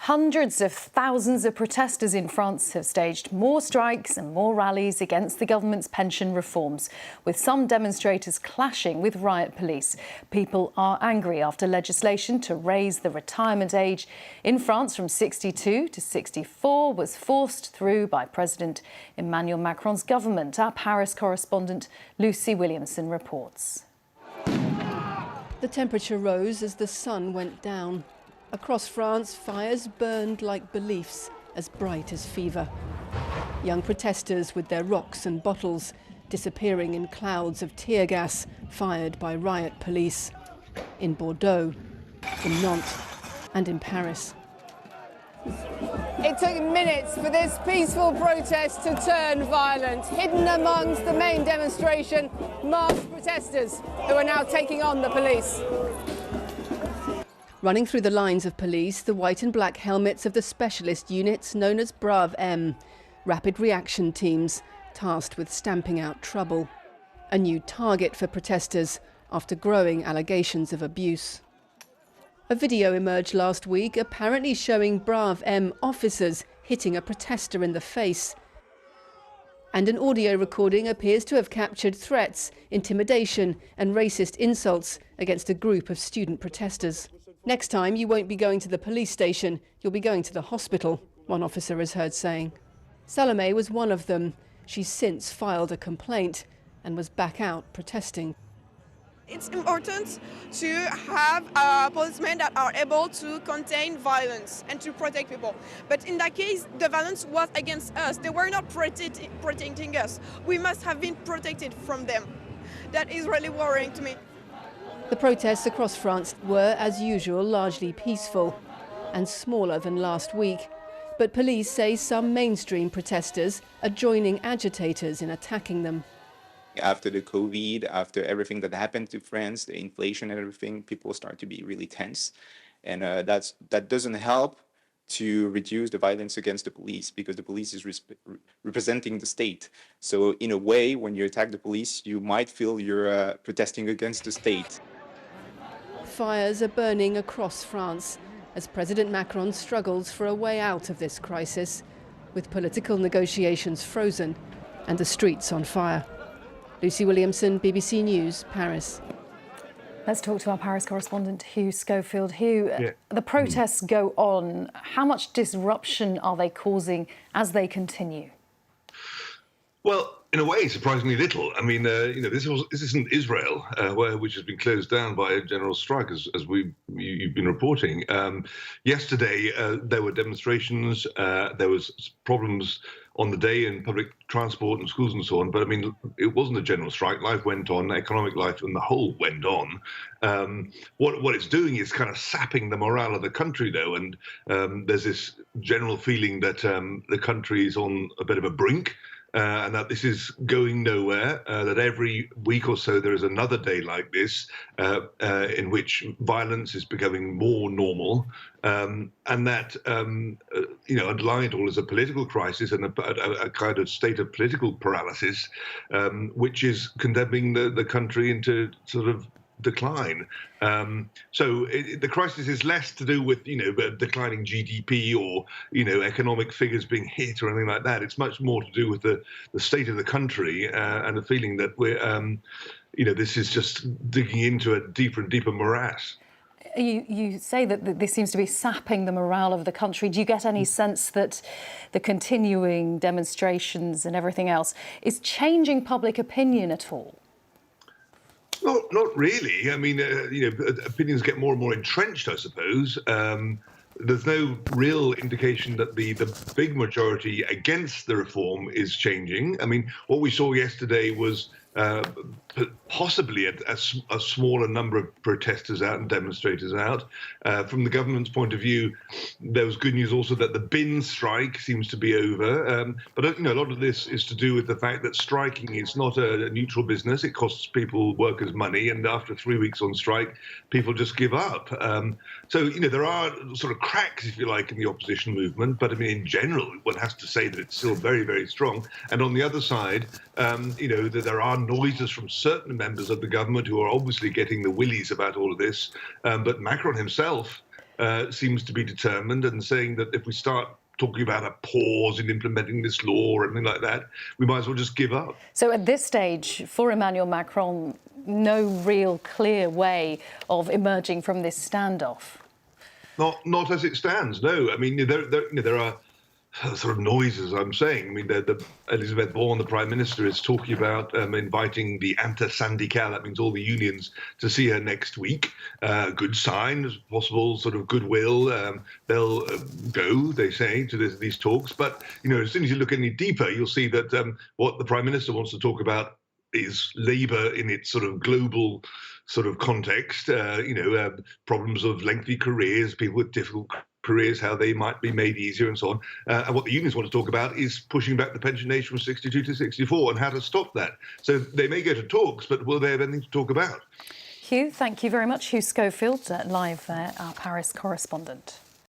Hundreds of thousands of protesters in France have staged more strikes and more rallies against the government's pension reforms, with some demonstrators clashing with riot police. People are angry after legislation to raise the retirement age in France from 62 to 64 was forced through by President Emmanuel Macron's government. Our Paris correspondent Lucy Williamson reports. The temperature rose as the sun went down. Across France, fires burned like beliefs, as bright as fever. Young protesters with their rocks and bottles disappearing in clouds of tear gas fired by riot police in Bordeaux, in Nantes and in Paris. It took minutes for this peaceful protest to turn violent. Hidden amongst the main demonstration, masked protesters who are now taking on the police. Running through the lines of police, the white and black helmets of the specialist units known as Brav M, rapid reaction teams tasked with stamping out trouble. A new target for protesters after growing allegations of abuse. A video emerged last week apparently showing Brav M officers hitting a protester in the face. And an audio recording appears to have captured threats, intimidation and racist insults against a group of student protesters. Next time, you won't be going to the police station, you'll be going to the hospital, one officer is heard saying. Salome was one of them. She's since filed a complaint and was back out protesting. It's important to have policemen that are able to contain violence and to protect people. But in that case, the violence was against us. They were not protecting us. We must have been protected from them. That is really worrying to me. The protests across France were, as usual, largely peaceful and smaller than last week. But police say some mainstream protesters are joining agitators in attacking them. After the COVID, after everything that happened to France, the inflation and everything, people start to be really tense. And that doesn't help to reduce the violence against the police, because the police is representing the state. So in a way, when you attack the police, you might feel you're protesting against the state. Fires are burning across France as President Macron struggles for a way out of this crisis, with political negotiations frozen and the streets on fire. Lucy Williamson, BBC News, Paris. Let's talk to our Paris correspondent, Hugh Schofield. Hugh, the protests go on. How much disruption are they causing as they continue? Well, in a way, surprisingly little. I mean, this isn't Israel, which has been closed down by a general strike, as you've been reporting. Yesterday, there were demonstrations. There was problems on the day in public transport and schools and so on. But I mean, it wasn't a general strike. Life went on. Economic life and the whole went on. What it's doing is kind of sapping the morale of the country, though. And there's this general feeling that the country is on a bit of a brink. And that this is going nowhere, that every week or so there is another day like this in which violence is becoming more normal, and that, underlying it all is a political crisis and a kind of state of political paralysis, which is condemning the country into sort of decline. So the crisis is less to do with, declining GDP or, economic figures being hit or anything like that. It's much more to do with the state of the country and the feeling that we're, this is just digging into a deeper and deeper morass. You say that this seems to be sapping the morale of the country. Do you get any sense that the continuing demonstrations and everything else is changing public opinion at all? Not really. I mean, opinions get more and more entrenched, I suppose. There's no real indication that the big majority against the reform is changing. I mean, what we saw yesterday was possibly a smaller number of protesters out and demonstrators out. From the government's point of view, there was good news also that the bin strike seems to be over. But a lot of this is to do with the fact that striking is not a neutral business. It costs workers money, and after 3 weeks on strike, people just give up. So there are sort of cracks, if you like, in the opposition movement. But I mean, in general, one has to say that it's still very, very strong. And on the other side, that there are noises from certain members of the government who are obviously getting the willies about all of this. But Macron himself seems to be determined and saying that if we start talking about a pause in implementing this law or anything like that, we might as well just give up. So at this stage, for Emmanuel Macron, no real clear way of emerging from this standoff? Not as it stands, no. I mean, there are sort of noises, I'm saying. I mean, Elizabeth Borne, the Prime Minister, is talking about inviting the inter-syndical, that means all the unions, to see her next week. Good sign, possible sort of goodwill. They'll go, they say, to these talks. But, as soon as you look any deeper, you'll see that what the Prime Minister wants to talk about is labour in its sort of global sort of context, problems of lengthy careers, people with difficult careers, how they might be made easier and so on. And what the unions want to talk about is pushing back the pension age from 62 to 64 and how to stop that. So they may go to talks, but will they have anything to talk about? Hugh, thank you very much. Hugh Schofield, live there, our Paris correspondent.